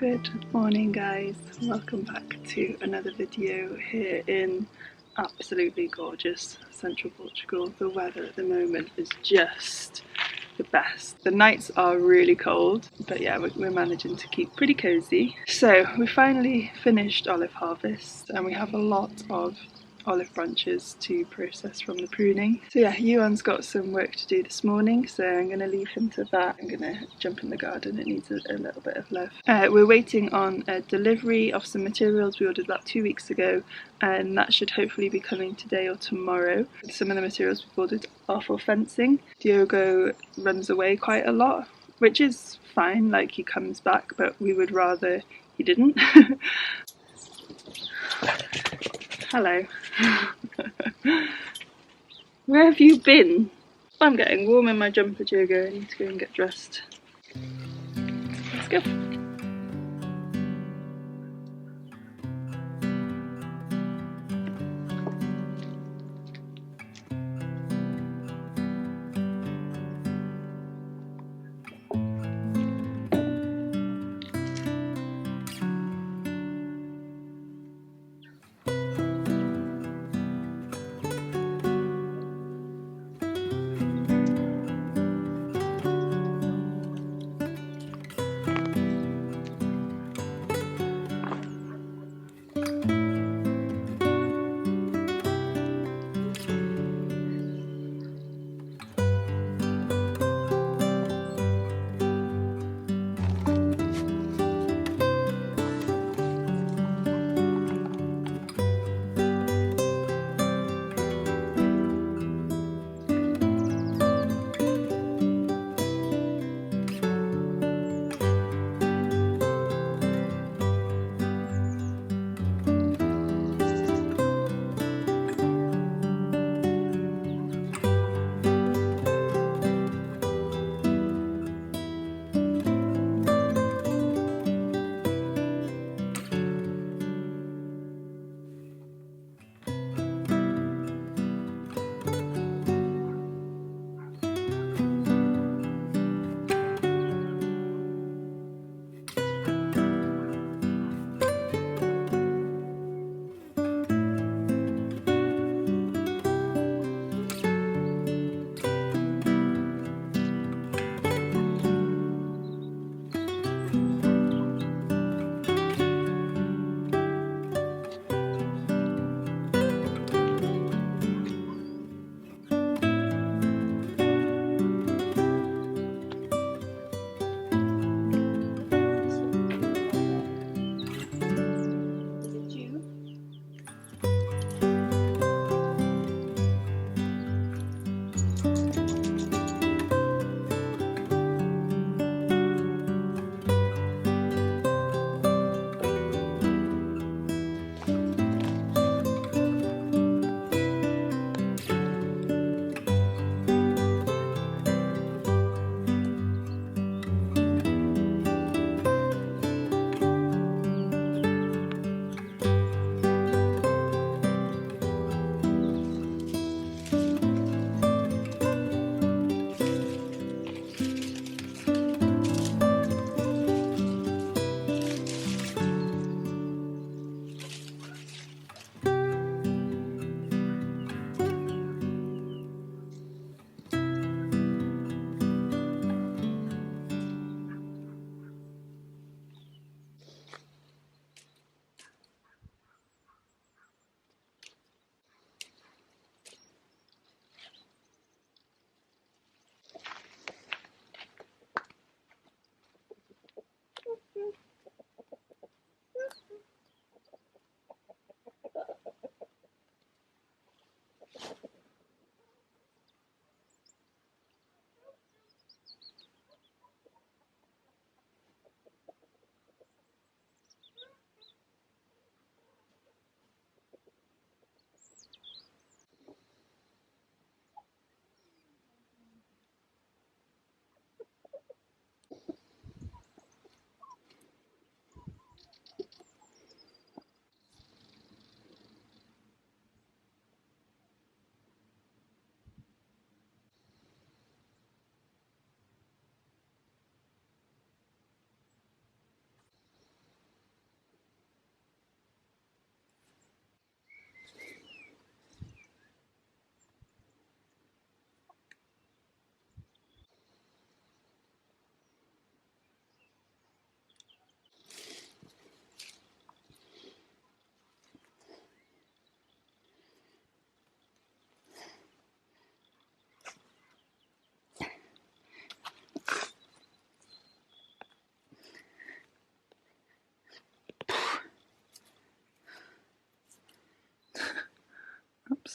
Good morning guys, welcome back to another video here in absolutely gorgeous central Portugal. The weather at the moment is just the best. The nights are really cold, but yeah, we're managing to keep pretty cozy. So we finally finished olive harvest and we have a lot of olive branches to process from the pruning. So yeah, Iwan's got some work to do this morning, so I'm going to leave him to that. I'm going to jump in the garden, it needs a little bit of love. We're waiting on a delivery of some materials we ordered about 2 weeks ago, and that should hopefully be coming today or tomorrow. Some of the materials we've ordered are for fencing. Diogo runs away quite a lot, which is fine, like he comes back, but we would rather he didn't. Hello. Where have you been? I'm getting warm in my jumper, Diogo. I need to go and get dressed. Let's go.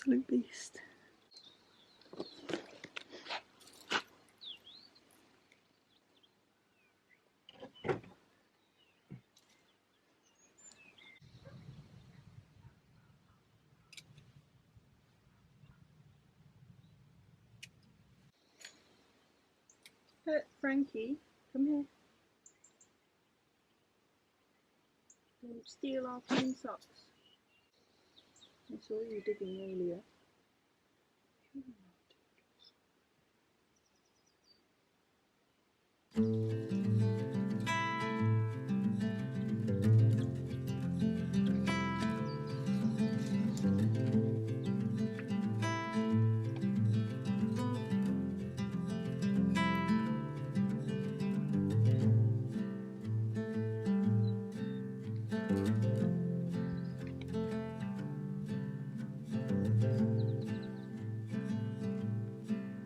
absolute beast. Frankie, come here. Don't steal our clean socks. I saw you digging earlier.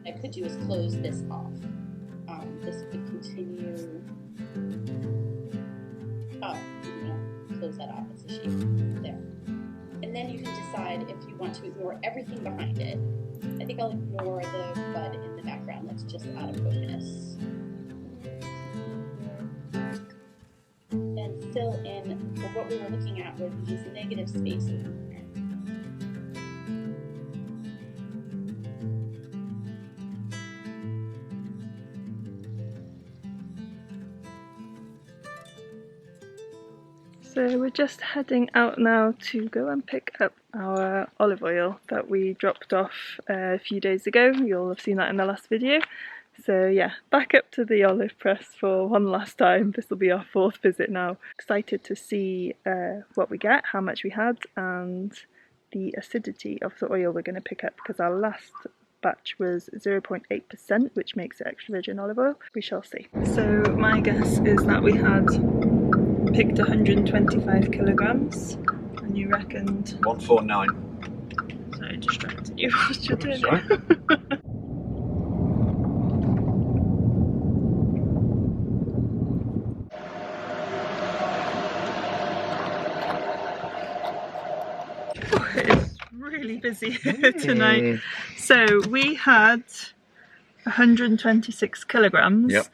I could do is close this off. This could continue. Oh, no, close that off. It's a shape there. And then you can decide if you want to ignore everything behind it. I think I'll ignore the bud in the background that's just out of focus. And fill in what we were looking at were these negative spaces. So we're just heading out now to go and pick up our olive oil that we dropped off a few days ago. You'll have seen that in the last video. So yeah, back up to the olive press for one last time. This will be our 4th visit now. Excited to see what we get, how much we had, and the acidity of the oil we're going to pick up, because our last batch was 0.8%, which makes it extra virgin olive oil. We shall see. So my guess is that we had picked 125 kilograms, and you reckoned 149. Sorry, I distracted you whilst you're doing Sorry. it. It's really busy here tonight. So we had 126 kilograms, Yep.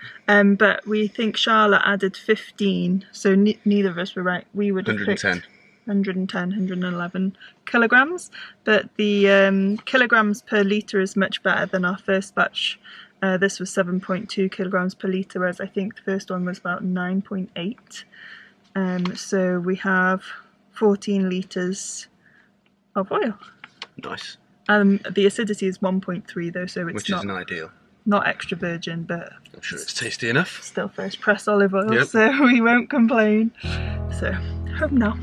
But we think Charlotte added 15, so neither of us were right. We would have 110. 111 kilograms, but the kilograms per litre is much better than our first batch. This was 7.2 kilograms per litre, whereas I think the first one was about 9.8. So we have 14 litres of oil. Nice. The acidity is 1.3 though, so it's Which not isn't ideal. Not extra virgin, but I'm sure it's tasty enough. Still first press olive oil, Yep. So we won't complain. So, home now.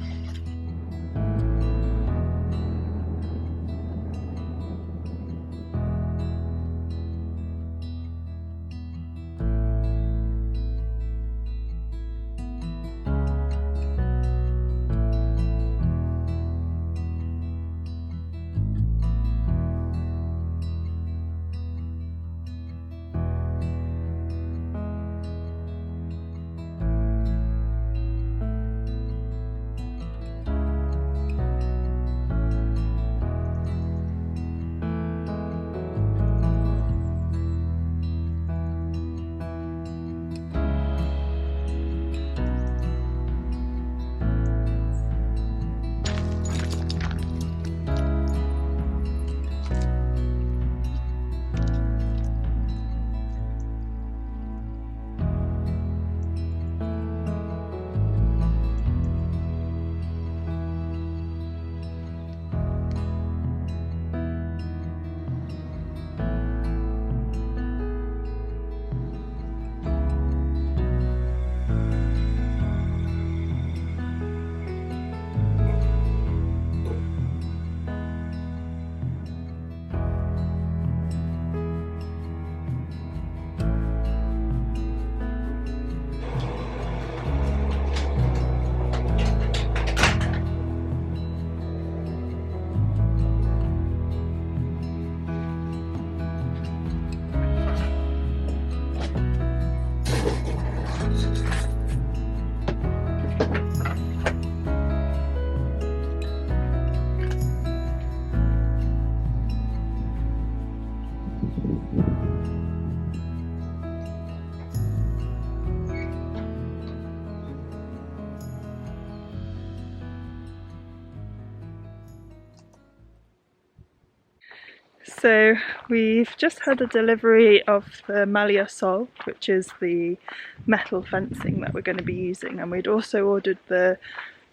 So we've just had a delivery of the Malia Sol, which is the metal fencing that we're going to be using, and we'd also ordered the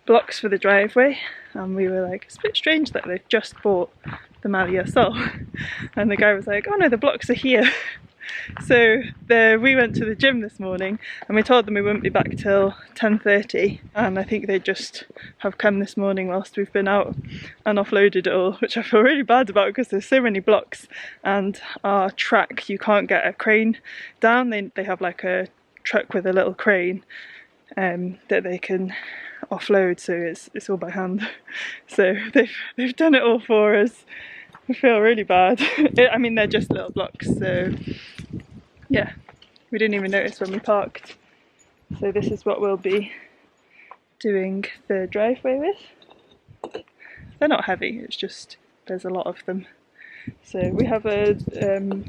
blocks for the driveway, and we were like, it's a bit strange that they've just bought the Malia Sol. And the guy was like, oh no, the blocks are here. So we went to the gym this morning and we told them we wouldn't be back till 10:30, and I think they just have come this morning whilst we've been out and offloaded it all, which I feel really bad about because there's so many blocks, and our track, you can't get a crane down. They have like a truck with a little crane that they can offload, so it's all by hand. So they've done it all for us. I feel really bad. I mean, they're just little blocks, so yeah, we didn't even notice when we parked. So this is what we'll be doing the driveway with. They're not heavy, it's just there's a lot of them. So we have a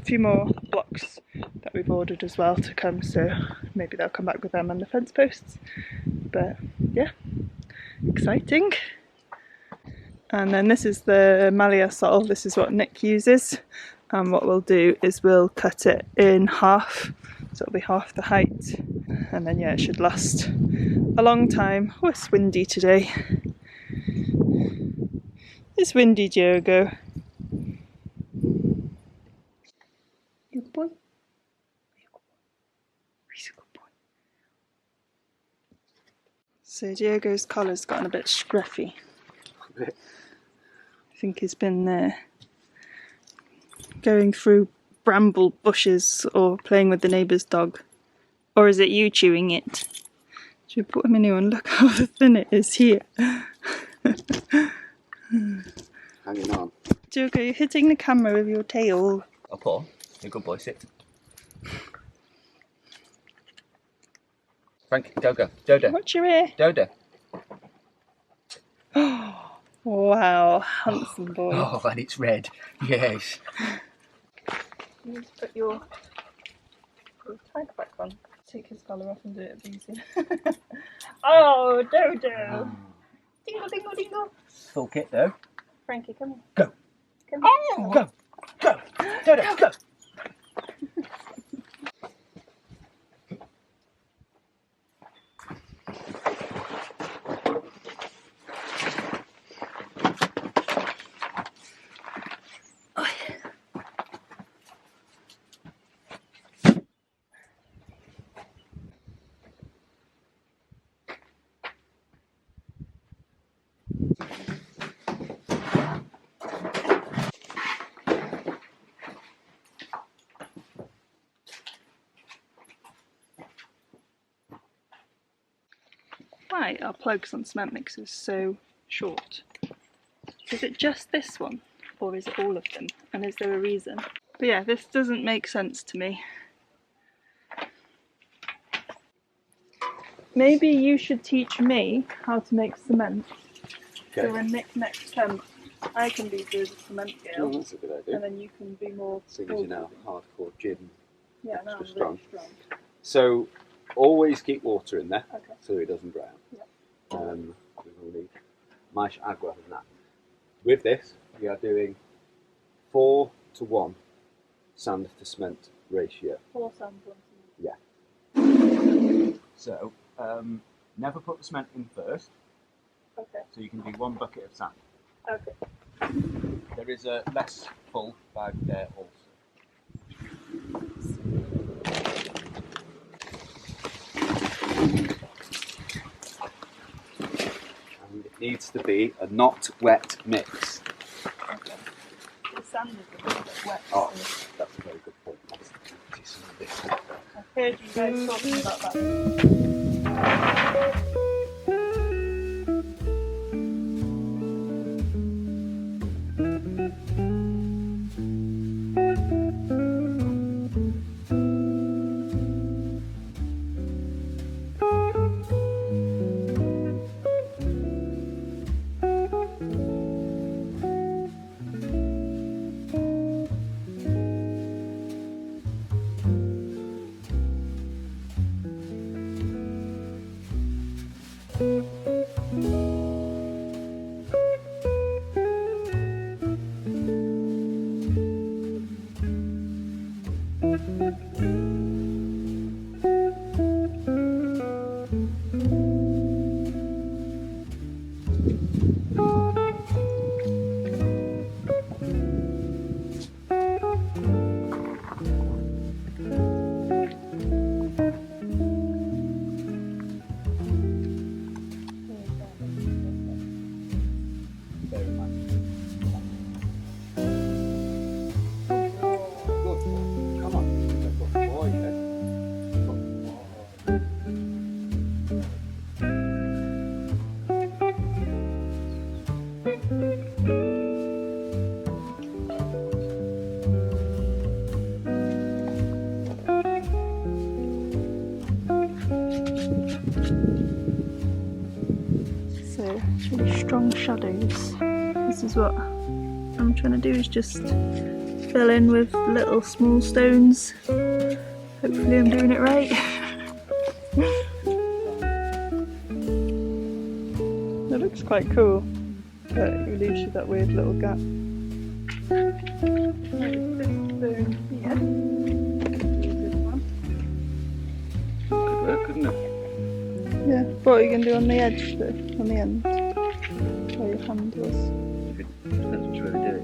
few more blocks that we've ordered as well to come, so maybe they'll come back with them and the fence posts. But yeah, exciting. And then this is the Malia Sol. This is what Nick uses, and what we'll do is we'll cut it in half, so it'll be half the height, and then yeah, it should last a long time. Oh, it's windy today. It's windy, Diogo. Good boy. He's a good boy. So Diogo's collar's gotten a bit scruffy. I think he's been going through bramble bushes or playing with the neighbour's dog. Or is it you chewing it? Should we put him in here and look how thin it is here? Hanging on. Diogo, you're hitting the camera with your tail. Up on. You're a good boy, sit. Frankie, Dodo. Watch your ear. Dodo. Wow, handsome boy. Oh, and it's red. Yes. You need to put your tag back on. Take his collar off and do it easier. Oh, Dodo! Dingle, dingle, dingle. Full kit though. Frankie, come here. Go. Come here. Go. Go. Dodo, go. Why are plugs on cement mixers so short? Is it just this one, or is it all of them? And is there a reason? But yeah, this doesn't make sense to me. Maybe you should teach me how to make cement. Okay. So when Nick next comes, I can be the cement girl, That's a good idea. and then you can be more. Seeing as you know, hardcore gym. Yeah, now I'm extra really strong. So always keep water in there Okay. so it doesn't drown. Yeah. We will need mais agua and that. With this, we are doing 4:1 sand to cement ratio. 4 sand, 1 cement. Yeah. So never put the cement in first. Okay. So you can do 1 bucket of sand. Okay. There is a less full bag there also. And it needs to be a not wet mix. Okay. The sand is a little bit wet. Oh, So that's a very good point. Let's do some of this. I've heard you guys talking about that. So, really strong shadows. This is what I'm trying to do, is just fill in with little small stones. Hopefully I'm doing it right. It looks quite cool, but it leaves you that weird little gap. Could work, couldn't it? Yeah, what are you going to do on the edge though? On the end? Where your hand was? Depends which way they do it.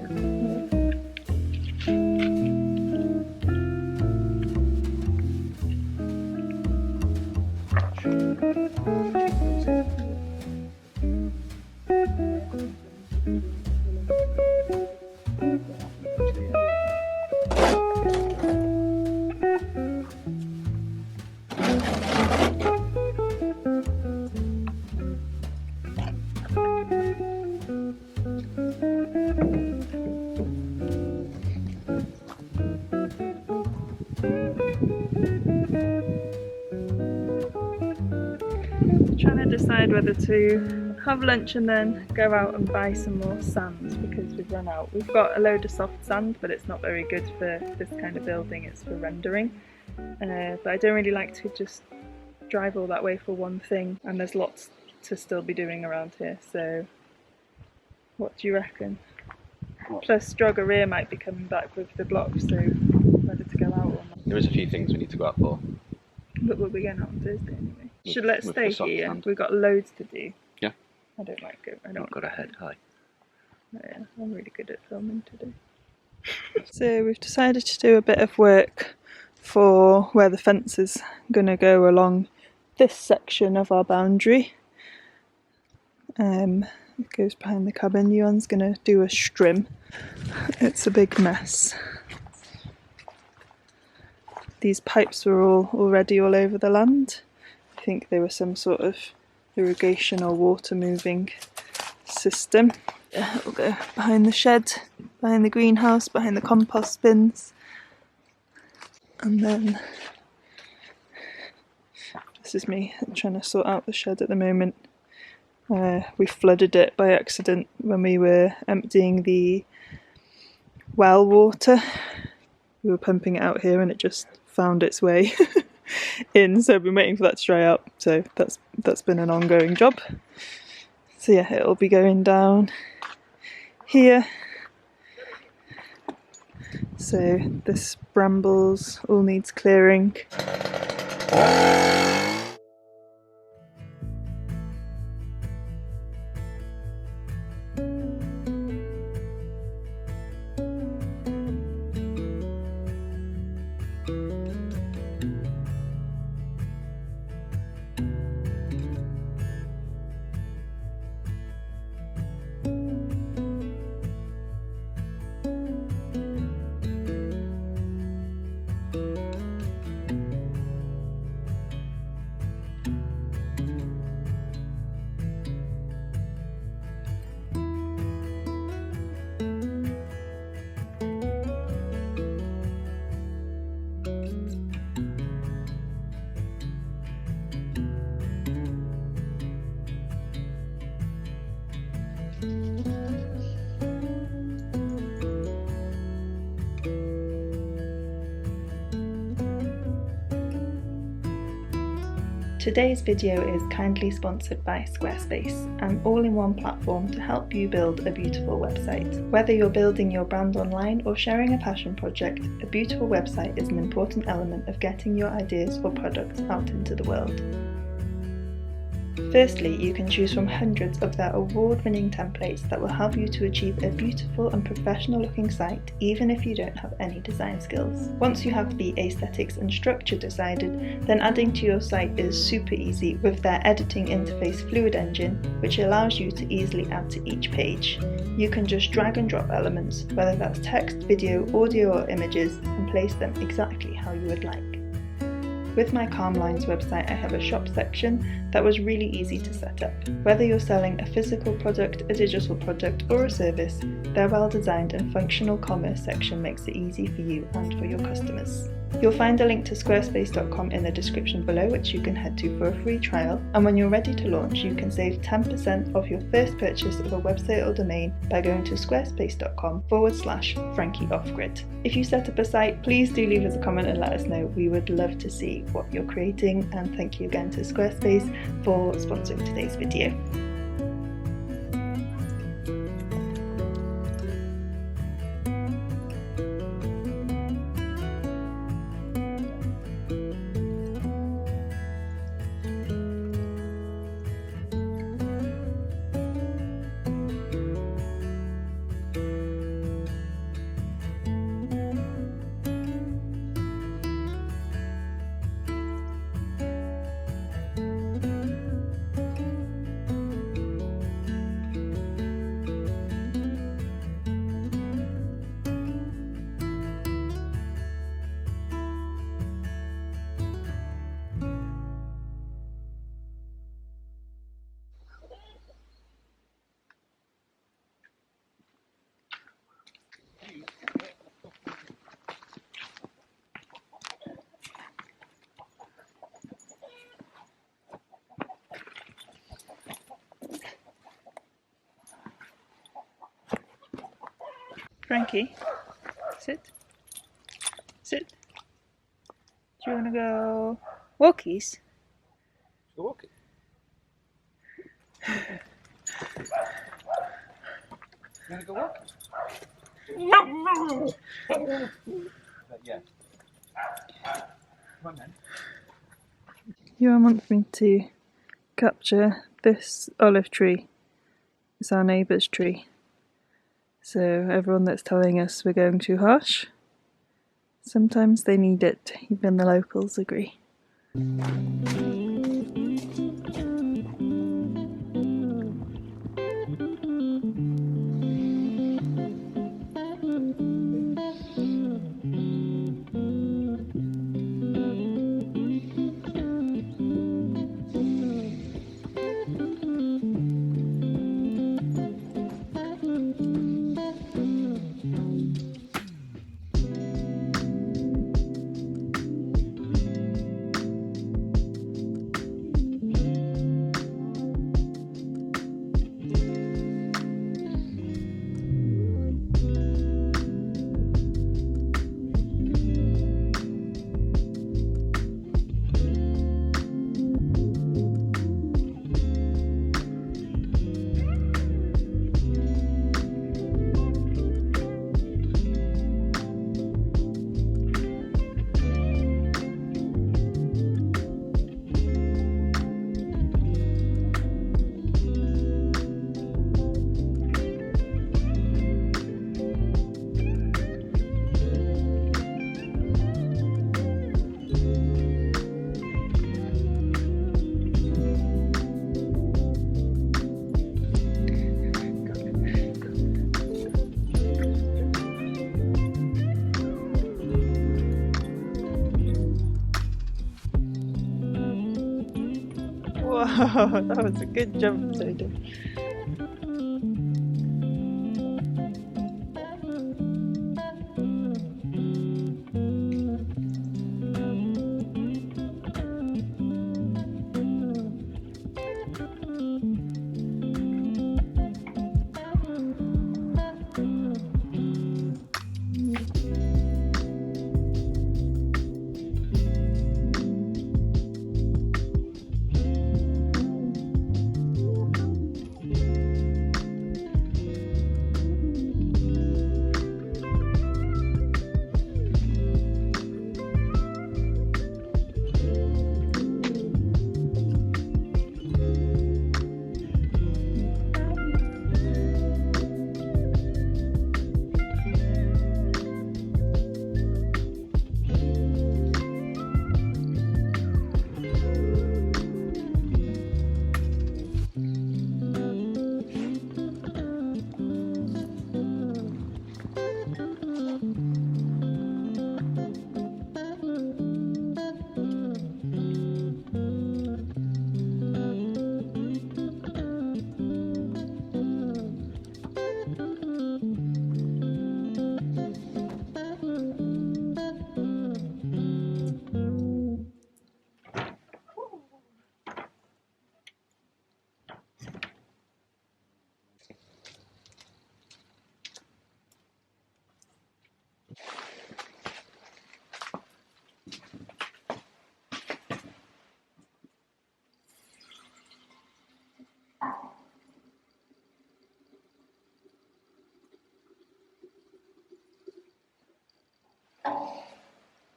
Trying to decide whether to have lunch and then go out and buy some more sand because we've run out. We've got a load of soft sand, but it's not very good for this kind of building, it's for rendering. But I don't really like to just drive all that way for one thing, and there's lots to still be doing around here, so what do you reckon? What? Plus Drogeria might be coming back with the blocks, so whether to go out or not. There is a few things we need to go out for. But we'll be going out on Thursday anyway. With- Should let's with stay the soft here. sand. We've got loads to do. Yeah. I don't like it. I Not don't got a head high. Yeah, I'm really good at filming today. So we've decided to do a bit of work for where the fence is going to go along this section of our boundary. It goes behind the cabin. Iwan's going to do a strim. It's a big mess. These pipes were already all over the land. I think they were some sort of irrigation or water moving system. It'll go behind the shed, behind the greenhouse, behind the compost bins. And then this is me trying to sort out the shed at the moment. We flooded it by accident when we were emptying the well water. We were pumping it out here and it just found its way in, so I've been waiting for that to dry out, so that's been an ongoing job. So yeah, it'll be going down here. So this brambles all needs clearing. Today's video is kindly sponsored by Squarespace, an all-in-one platform to help you build a beautiful website. Whether you're building your brand online or sharing a passion project, a beautiful website is an important element of getting your ideas or products out into the world. Firstly, you can choose from hundreds of their award-winning templates that will help you to achieve a beautiful and professional-looking site, even if you don't have any design skills. Once you have the aesthetics and structure decided, then adding to your site is super easy with their editing interface Fluid Engine, which allows you to easily add to each page. You can just drag and drop elements, whether that's text, video, audio or images, and place them exactly how you would like. With my Calm Lines website, I have a shop section that was really easy to set up. Whether you're selling a physical product, a digital product, or a service, their well-designed and functional commerce section makes it easy for you and for your customers. You'll find a link to squarespace.com in the description below, which you can head to for a free trial, and when you're ready to launch, you can save 10% off your first purchase of a website or domain by going to squarespace.com/FrankieOffGrid. If you set up a site, please do leave us a comment and let us know. We would love to see what you're creating, and thank you again to Squarespace for sponsoring today's video. Frankie, sit. Sit. Do you want to go walkies? Go walking. You want to go walking? Yeah. Come on then. Iwan wants me to capture this olive tree. It's our neighbour's tree. So everyone that's telling us we're going too harsh, sometimes they need it, even the locals agree. Whoa, that was a good jump, Diogo.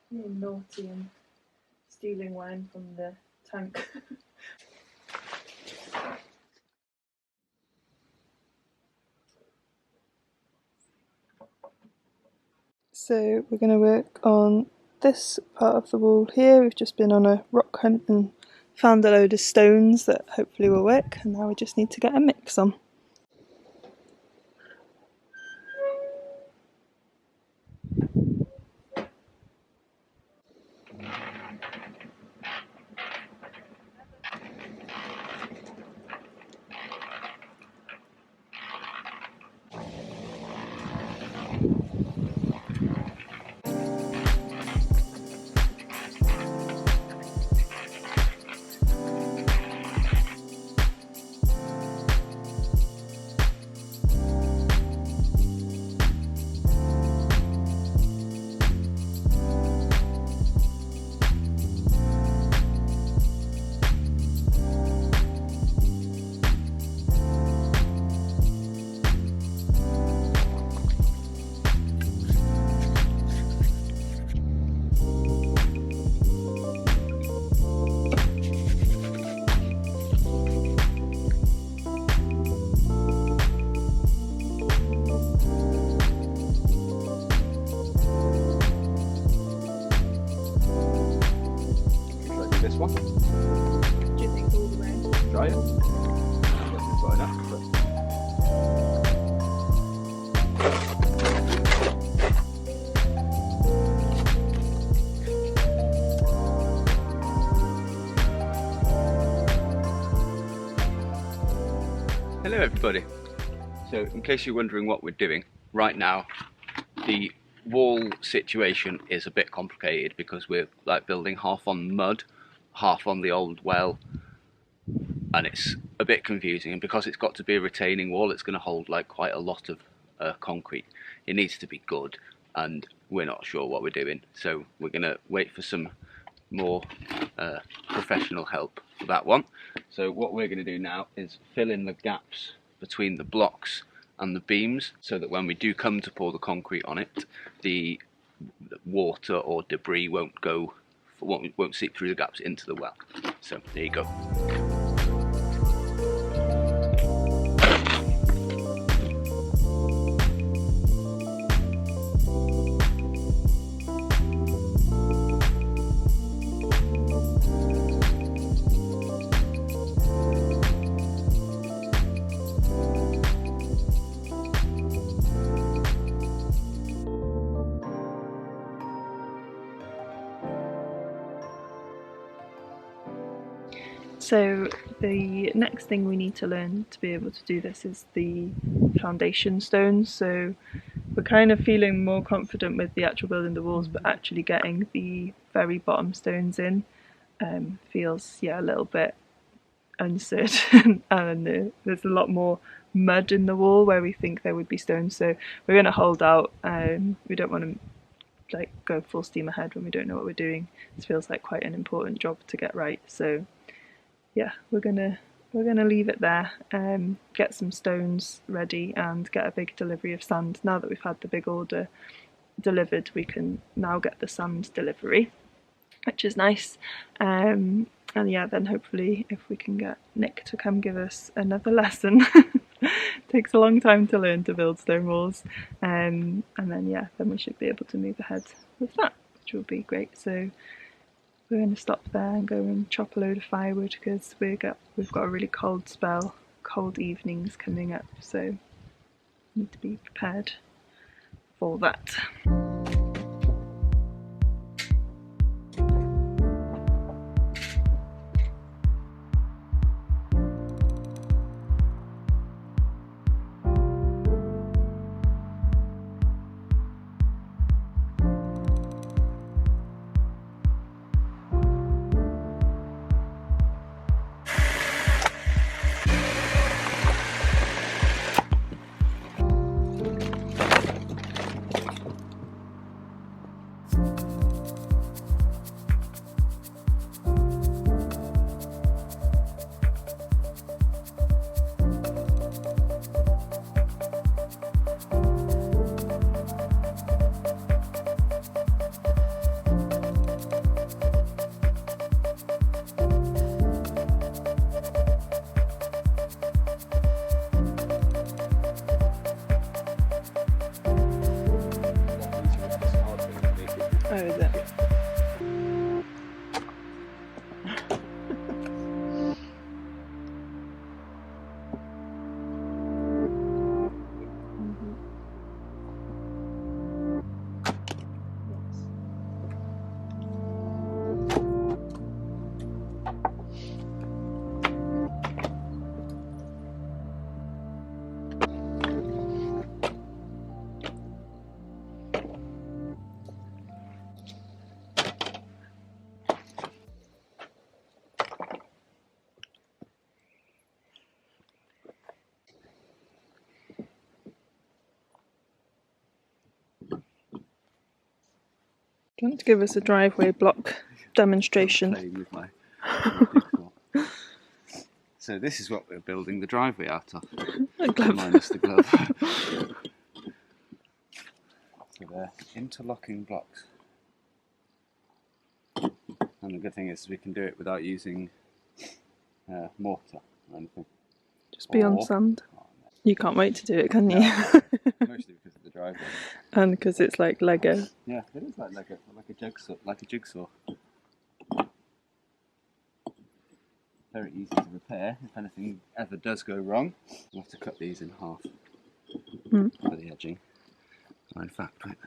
Being naughty and stealing wine from the tank. So we're going to work on this part of the wall here. We've just been on a rock hunt and found a load of stones that hopefully will work, and now we just need to get a mix on. One. Do you think all the way? Try it. I guess we've got enough. Hello everybody. So in case you're wondering what we're doing, right now the wall situation is a bit complicated because we're like building half on mud, half on the old well, and it's a bit confusing, and because it's got to be a retaining wall, it's going to hold like quite a lot of concrete. It needs to be good, and we're not sure what we're doing, so we're going to wait for some more professional help for that one. So what we're going to do now is fill in the gaps between the blocks and the beams, so that when we do come to pour the concrete on it, the water or debris won't seep through the gaps into the well. So there you go. So the next thing we need to learn to be able to do this is the foundation stones. So we're kind of feeling more confident with the actual building the walls, but actually getting the very bottom stones in feels, yeah, a little bit uncertain. And there's a lot more mud in the wall where we think there would be stones, so we're going to hold out. We don't want to like go full steam ahead when we don't know what we're doing. This feels like quite an important job to get right, so yeah, we're gonna leave it there, get some stones ready and get a big delivery of sand. Now that we've had the big order delivered, we can now get the sand delivery, which is nice. And yeah, then hopefully if we can get Nick to come give us another lesson. Takes a long time to learn to build stone walls, and then yeah, then we should be able to move ahead with that, which will be great. So we're going to stop there and go and chop a load of firewood because we've got a really cold spell, cold evenings coming up, so need to be prepared for that. Do you want to give us a driveway block demonstration? Playing with my jigsaw. So this is what we're building the driveway out of. A glove. Minus the glove. So they're interlocking blocks. And the good thing is we can do it without using mortar or anything. Just be on sand. You can't wait to do it, can you? No, mostly because of the driveway. And because it's like Lego. Yeah, it is like Lego, like a jigsaw. Very easy to repair if anything ever does go wrong. We'll have to cut these in half for the edging. Oh, in fact, right.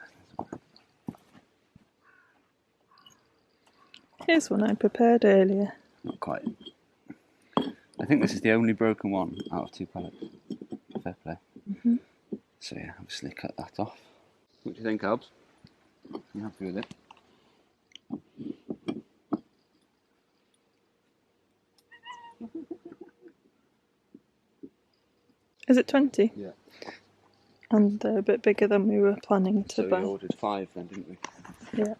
Here's one I prepared earlier. Not quite. I think this is the only broken one out of 2 pallets. Fair play. So yeah, obviously cut that off. What do you think, Albs? You happy with it? Is it 20? Yeah. And they're a bit bigger than we were planning to buy. So we ordered 5 then, didn't we? Yeah.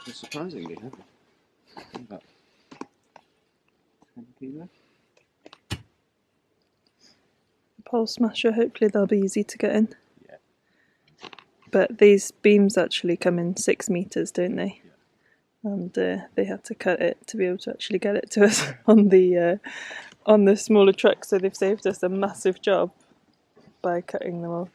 They're surprisingly heavy. About 10 kilo. Pole smasher, hopefully they'll be easy to get in. Yeah. But these beams actually come in 6 metres, don't they? Yeah. And they had to cut it to be able to actually get it to us on the smaller truck, so they've saved us a massive job by cutting them off.